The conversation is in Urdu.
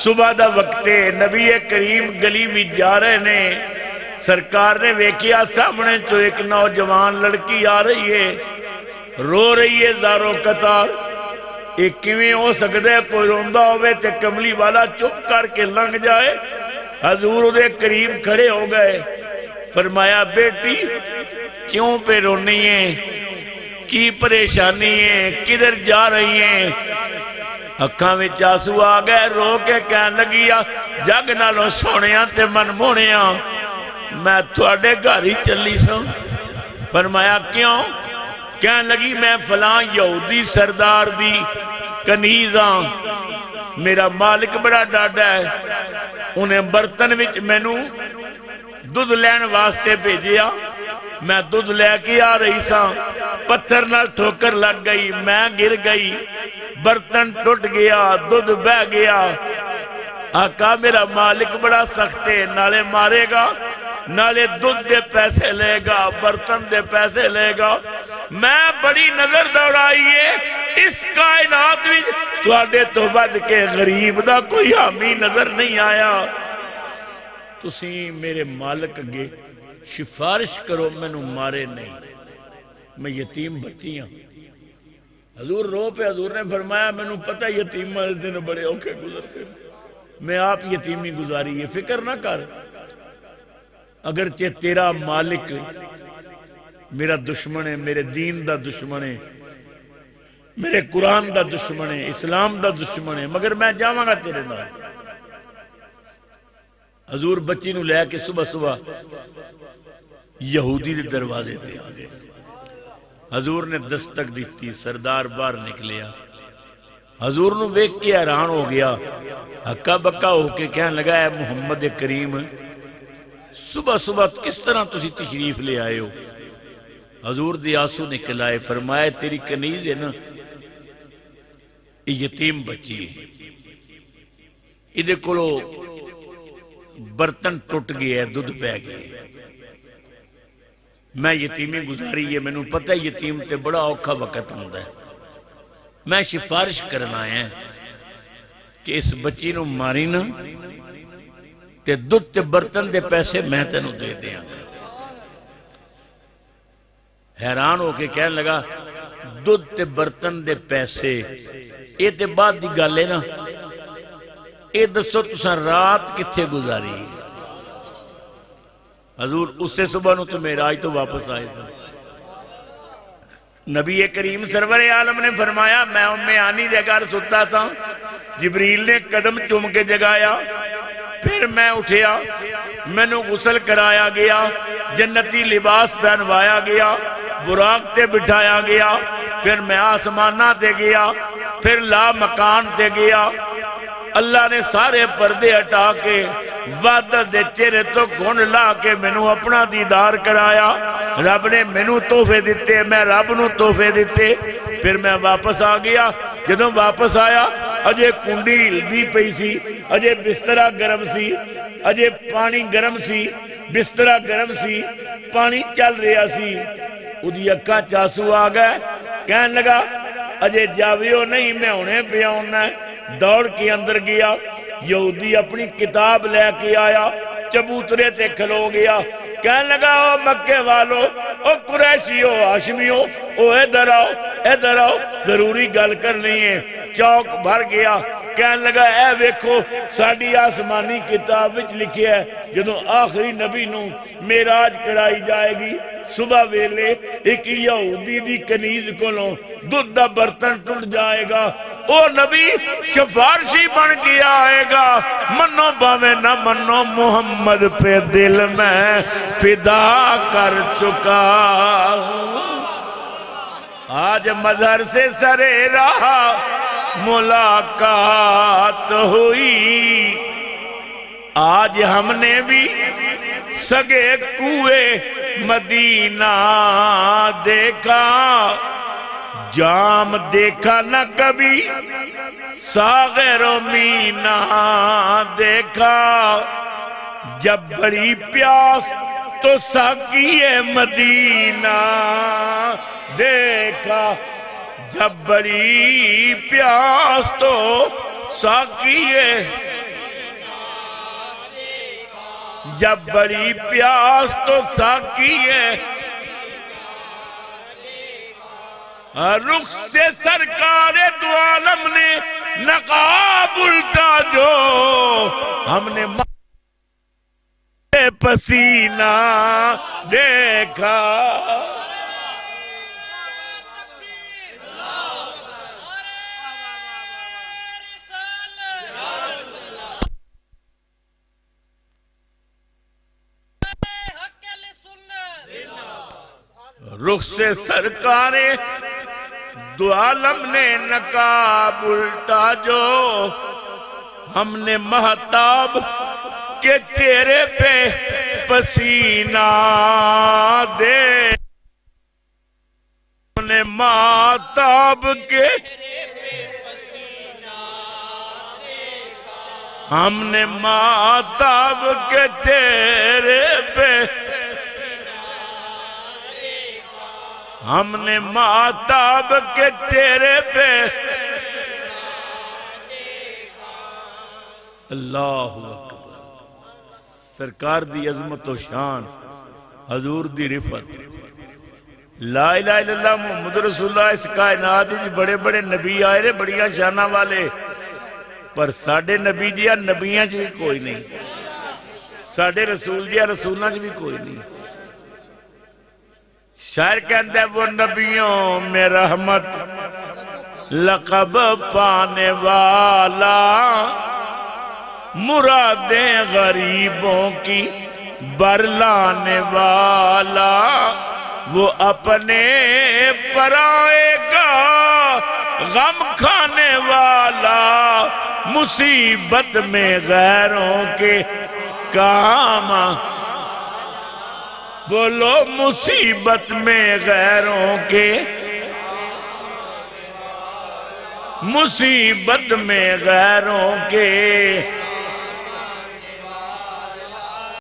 صبح دا وقت ہے، نبی کریم گلی میں جا رہے نے، سرکار نے ویکھیا سامنے تو ایک نوجوان لڑکی آ رہی ہے، رو رہی ہے زاروں قطار۔ ایک کیویں ہو سکتا ہے کوئی روندہ ہوئے تے کملی والا چپ کر کے لنگ جائے؟ حضور دے قریب کھڑے ہو گئے، فرمایا بیٹی کیوں پہ رونی ہے، کی پریشانی ہے، کدھر جا رہی ہیں؟ اکھاں وچ آنسو آ گئے، رو کے کہن لگیا جگ نالوں سونیاں تے من مونیاں میں تھوڑے گھر ہی چلی سا۔ فرمایا کیوں؟ کہن لگی میں فلاں یہودی سردار دی کنیز ہاں، میرا مالک بڑا ڈاڈا ہے، انہیں برتن وچ مینوں دودھ لین واسطے بھیجیا، میں دودھ لے کے آ رہی سا، پتھر نال ٹھوکر لگ گئی، میں گر گئی، برتن ٹوٹ گیا، دودھ بہ گیا۔ آقا میرا مالک بڑا سخت ہے، نالے مارے گا، نالے دودھ دے پیسے لے گا، برتن دے پیسے لے گا۔ میں بڑی نظر دوڑائیے اس کائنات میں تواڈے تو ود کے غریب دا کوئی حامی نظر نہیں آیا۔ تسی میرے مالک اگے سفارش کرو مینوں مارے نہیں، میں یتیم بچی ہوں۔ حضور رو پہ حضور نے فرمایا مینوں پتہ یتیم والے دن بڑے اوکھے گزرتے، میں آپ یتیمی گزاری ہے، فکر نہ کر۔ اگرچہ تیرا مالک میرا دشمن ہے، میرے دین دا دشمن ہے، میرے قرآن دا دشمن ہے، اسلام دا دشمن ہے، مگر میں جاواں گا تیرے نال۔ حضور بچی نو لے کے صبح صبح یہودی دے دروازے تے آ گئے، حضور نے دستک دیتی، سردار باہر نکلیا، حضور نو دیکھ کے حیران ہو گیا، ہکا بکا ہو کے کہنے لگا اے محمد کریم صبح صبح کس طرح تسی تشریف لے آئے ہو؟ حضور دی آنسو نکل آئے، فرمایا تیری کنیز ہے نا، یہ یتیم بچی ہے، ادھے کولو برتن ٹوٹ گئے ہے، دودھ بہ گئے، میں یتیمی گزاری ہے، میں نے پتہ یتیم تے بڑا اوکھا وقت ہوندا ہے، میں سفارش کرنا ہے کہ اس بچی نو ماری نا تے دودھ تے برتن دے پیسے میں تینوں دے دیاں گا۔ حیران ہو کے کہنے لگا دودھ تے برتن دے پیسے یہ تے بعد دی گل ہے نا، اے دسو تساں رات کتھے گزاری؟ حضور اس سے صبح نو تو معراج تو واپس آئے تھے۔ نبی کریم سرور عالم نے فرمایا میں ام ہانی دے گھر ستا تھا، جبریل نے قدم چوم کے جگایا، پھر میں اٹھیا، میں نو غسل کرایا گیا، جنتی لباس پہنوایا گیا، براق تے بٹھایا گیا، پھر میں آسمانہ تے گیا، پھر لا مکان تے گیا، اللہ نے سارے پردے ہٹا کے وعدہ دے چہرے تو گھن لا کے مینوں اپنا دیدار کرایا، رب نے مینوں تحفے دیتے، میں رب نو تحفے دیتے، پھر میں واپس آ گیا۔ جدوں واپس آیا اجے کنڈی ہلدی پئی سی، اجے بسترا گرم سی، اجے پانی گرم سی، بسترا گرم سی، پانی چل رہا سی، اُدھی اکھاں چاسو آ گئے، کہنے لگا اجے جاویو نہیں میں ہونے پہ آنا ہے۔ دوڑ کے اندر گیا، یہودی اپنی کتاب لے کے آیا، چبوترے تے کھلو گیا، کہنے لگا او مکے والو، او قریشیو، ہاشمیو، او ادھر آؤ، ضروری گل کرنی ہے۔ چوک بھر گیا، کہنے لگا اے ویکھو ساڈی آسمانی کتاب وچ لکھیا ہے جدوں آخری نبی نو معراج کرائی جائے گی، صبح ویلے ایک یہودی دی کنیز کولوں دودھ دا برتن ٹوٹ جائے گا، او نبی سفارشی بن کے آئے گا، منو باویں نہ منو محمد پہ دل میں فدا کر چکا۔ آج مظہر سے سرے رہا ملاقات ہوئی، آج ہم نے بھی سگے کوئے مدینہ دیکھا، جام دیکھا نہ کبھی ساغر و مینا دیکھا، جب بڑی پیاس تو ساقی مدینہ دیکھا، جب بڑی پیاس تو ساقی جب بڑی پیاس تو ساقی ہے رخ سے سرکار دو عالم نے نقاب الٹا جو ہم نے پسینہ دیکھا رخ سے سرکار دو عالم نے نقاب الٹا جو ہم نے مہتاب کے چہرے پہ پسینہ دے ہم نے مہتاب کے ہم نے مہتاب کے چہرے پہ ہم نے مہتاب کے چہرے پہ اللہ اکبر سرکار دی عظمت و شان حضور دی رفت لا الہ الا اللہ محمد رسول اللہ اس کائنات جی بڑے بڑے نبی آئے رہے بڑیاں شانہ والے پر ساڑھے نبی جیا نبیاں چ بھی کوئی نہیں ساڑھے رسول جیا رسولہ چ بھی کوئی نہیں شاعر کہندہ ہے وہ نبیوں میں رحمت لقب پانے والا مرادیں غریبوں کی برلانے والا وہ اپنے پرائے کا غم کھانے والا مصیبت میں غیروں کے کام بولو مصیبت میں غیروں کے مصیبت میں غیروں کے